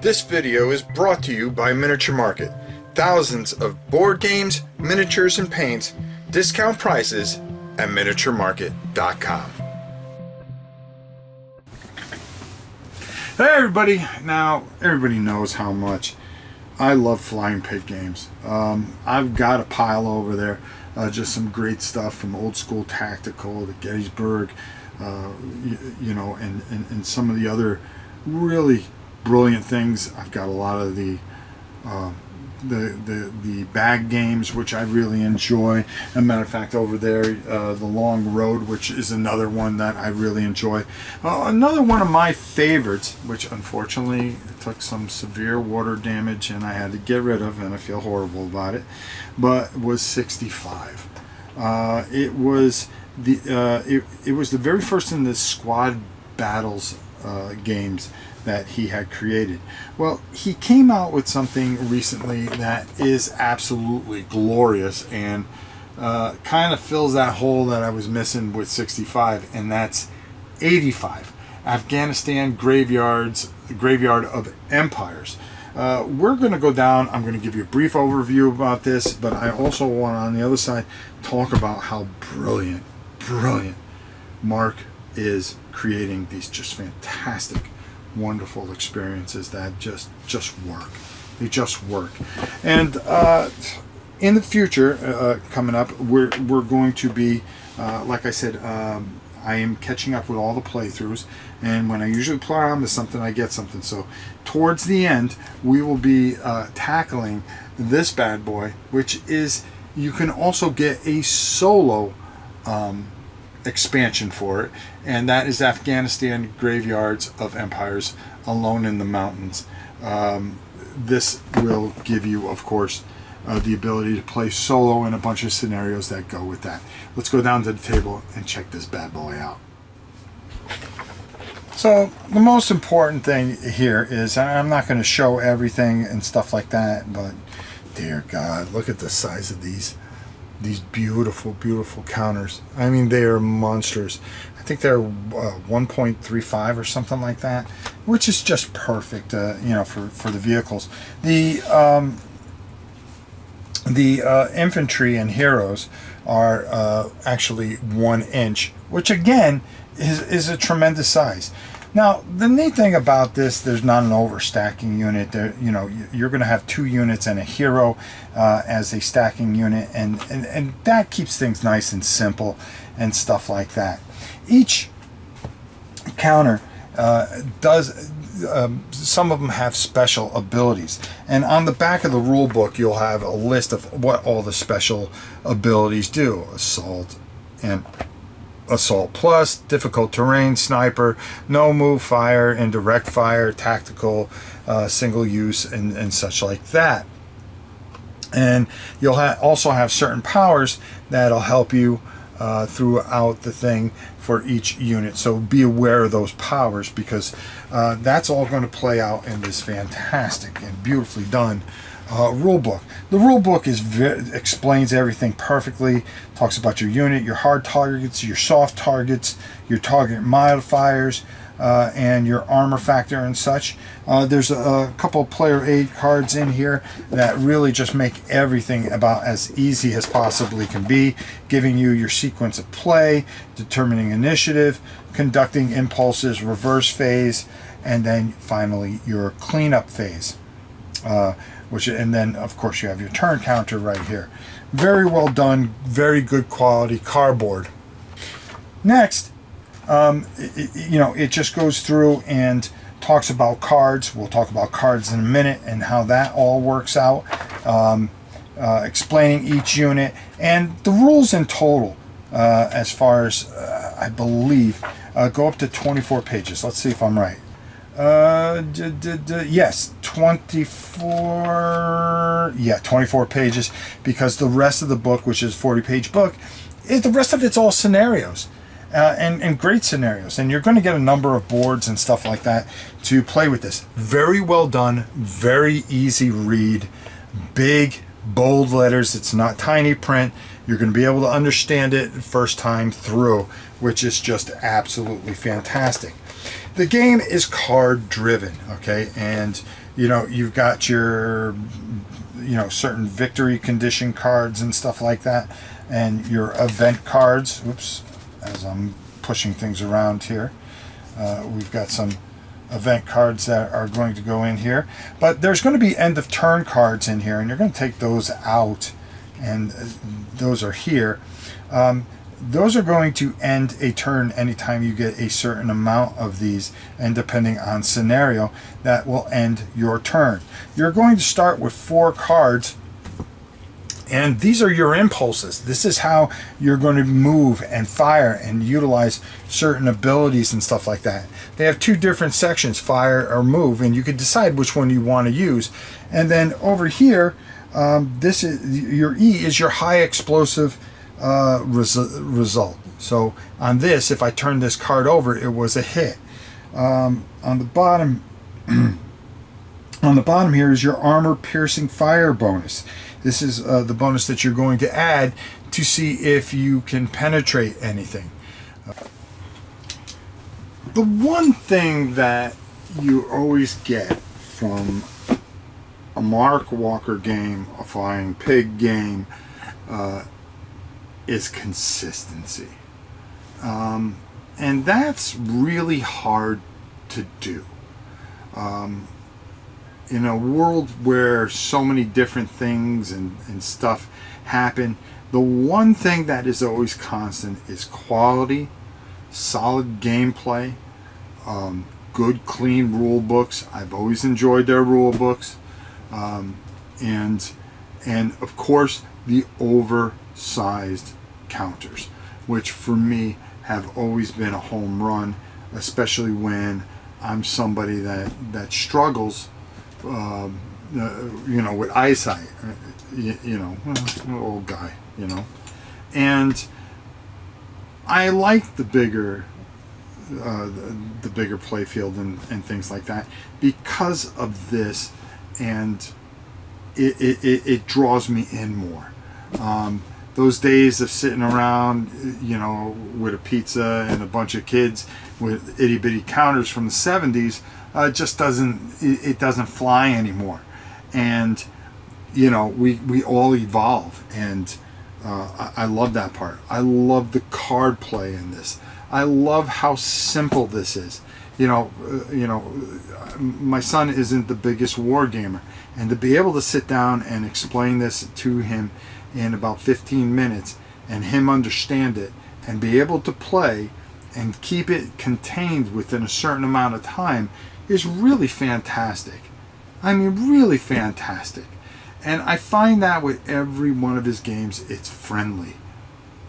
This video is brought to you by Miniature Market. Thousands of board games, miniatures, and paints, discount prices at miniaturemarket.com. Hey everybody! Now, everybody knows how much I love Flying Pig games. I've got a pile over there, just some great stuff from Old School Tactical to Gettysburg, and some of the other really brilliant things. I've got a lot of the bag games, which I really enjoy. As a matter of fact, over there, the Long Road, which is another one that I really enjoy. Another one of my favorites, which unfortunately took some severe water damage and I had to get rid of, and I feel horrible about it, but was 65. It was the very first in the squad battles games that he had created. Well, he came out with something recently that is absolutely glorious and kind of fills that hole that I was missing with 65, and that's 85. Afghanistan Graveyard of Empires. We're going to go down. I'm going to give you a brief overview about this, but I also want on the other side talk about how brilliant Mark is creating these just fantastic, wonderful experiences that just work. They just work. And in the future, coming up, we're going to be, like I said, I am catching up with all the playthroughs, and when I usually play on to something, I get something. So towards the end, we will be tackling this bad boy, which is, you can also get a solo expansion for it, and that is Afghanistan Graveyards of Empires Alone in the Mountains. This will give you, of course, the ability to play solo in a bunch of scenarios that go with that. Let's go down to the table and check this bad boy out. So the most important thing here is, I'm not going to show everything and stuff like that, but dear God, look at the size of these beautiful counters. I mean, they are monsters. I think they're 1.35 or something like that, which is just perfect, for the vehicles. The infantry and heroes are actually 1 inch, which again is a tremendous size. Now, the neat thing about this, there's not an overstacking unit. There, you're going to have 2 units and a hero as a stacking unit, and that keeps things nice and simple and stuff like that. Each counter does. Some of them have special abilities, and on the back of the rule book, you'll have a list of what all the special abilities do: assault and Assault Plus, difficult terrain, sniper, no move fire, indirect fire, tactical, single use, and such like that. And you'll also have certain powers that'll help you throughout the thing for each unit. So be aware of those powers, because that's all going to play out in this fantastic and beautifully done rule book. The rule book explains everything perfectly. Talks about your unit, your hard targets, your soft targets, your target modifiers, and your armor factor and such. There's a couple of player aid cards in here that really just make everything about as easy as possibly can be, giving you your sequence of play, determining initiative, conducting impulses, reverse phase, and then finally your cleanup phase. And then of course you have your turn counter right here. Very well done, very good quality cardboard. Next, it just goes through and talks about cards. We'll talk about cards in a minute and how that all works out, explaining each unit and the rules in total, as far as I believe, go up to 24 pages. Let's see if I'm right. Yes, 24 pages, because the rest of the book, which is a 40-page book, the rest of it's all scenarios, and great scenarios, and you're going to get a number of boards and stuff like that to play with this. Very well done, very easy read, big bold letters. It's not tiny print. You're going to be able to understand it first time through, which is just absolutely fantastic. The game is card driven, okay, and you've got your certain victory condition cards and stuff like that, and your event cards. Oops, as I'm pushing things around here, we've got some event cards that are going to go in here, but there's going to be end of turn cards in here, and you're going to take those out, and those are here. Those are going to end a turn anytime you get a certain amount of these, and depending on scenario, that will end your turn. You're going to start with 4 cards, and these are your impulses. This is how you're going to move and fire and utilize certain abilities and stuff like that. They have 2 different sections, fire or move, and you can decide which one you want to use. And then over here, this is your E is your high explosive result. So on this, if I turn this card over, it was a hit. On the bottom on the bottom here is your armor piercing fire bonus. This is the bonus that you're going to add to see if you can penetrate anything. The one thing that you always get from a Mark Walker game, a Flying Pig game, is consistency. And that's really hard to do. In a world where so many different things and stuff happen, the one thing that is always constant is quality, solid gameplay, good clean rule books. I've always enjoyed their rule books, and of course the oversized counters, which for me have always been a home run, especially when I'm somebody that struggles with eyesight, old guy, and I like the bigger play field and things like that because of this, and it draws me in more. Those days of sitting around, with a pizza and a bunch of kids with itty bitty counters from the 70s, just doesn't fly anymore. And we all evolve, and I love that part. I love the card play in this. I love how simple this is. My son isn't the biggest war gamer, and to be able to sit down and explain this to him in about 15 minutes and him understand it and be able to play and keep it contained within a certain amount of time is really fantastic. I mean, really fantastic. And I find that with every one of his games, it's friendly.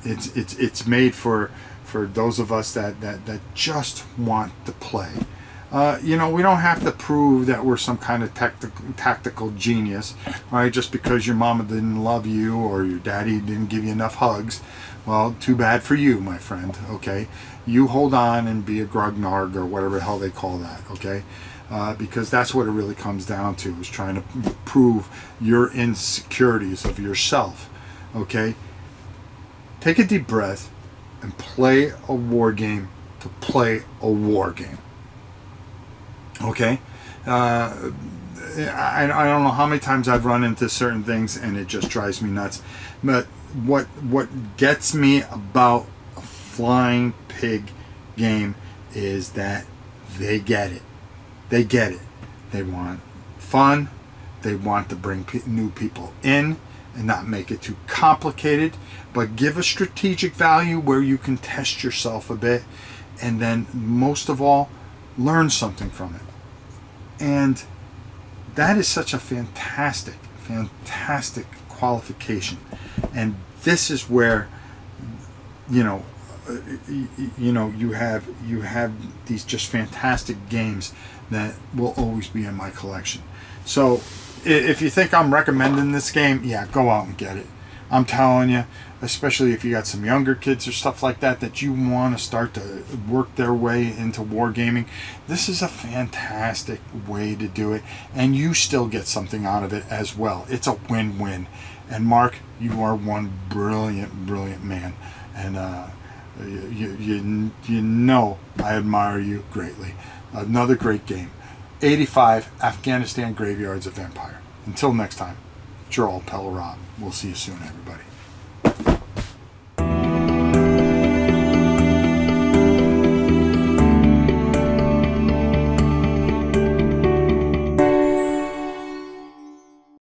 It's made for those of us that just want to play. We don't have to prove that we're some kind of tactical genius, right? Just because your mama didn't love you or your daddy didn't give you enough hugs. Well, too bad for you, my friend, okay? You hold on and be a grognarg or whatever the hell they call that, okay? Because that's what it really comes down to, is trying to prove your insecurities of yourself, okay? Take a deep breath and play a war game to play a war game. Okay, I don't know how many times I've run into certain things and it just drives me nuts. But what gets me about a Flying Pig game is that they get it. They get it. They want fun. They want to bring new people in and not make it too complicated, but give a strategic value where you can test yourself a bit, and then most of all, learn something from it. And that is such a fantastic qualification. And this is where you have these just fantastic games that will always be in my collection. So if you think I'm recommending this game, yeah, go out and get it. I'm telling you, especially if you got some younger kids or stuff like that you want to start to work their way into wargaming, this is a fantastic way to do it, and you still get something out of it as well. It's a win-win. And Mark, you are one brilliant man, and You know I admire you greatly. Another great game. 85 Afghanistan Graveyards of Empire. Until next time, it's your old pal Rob. We'll see you soon, everybody.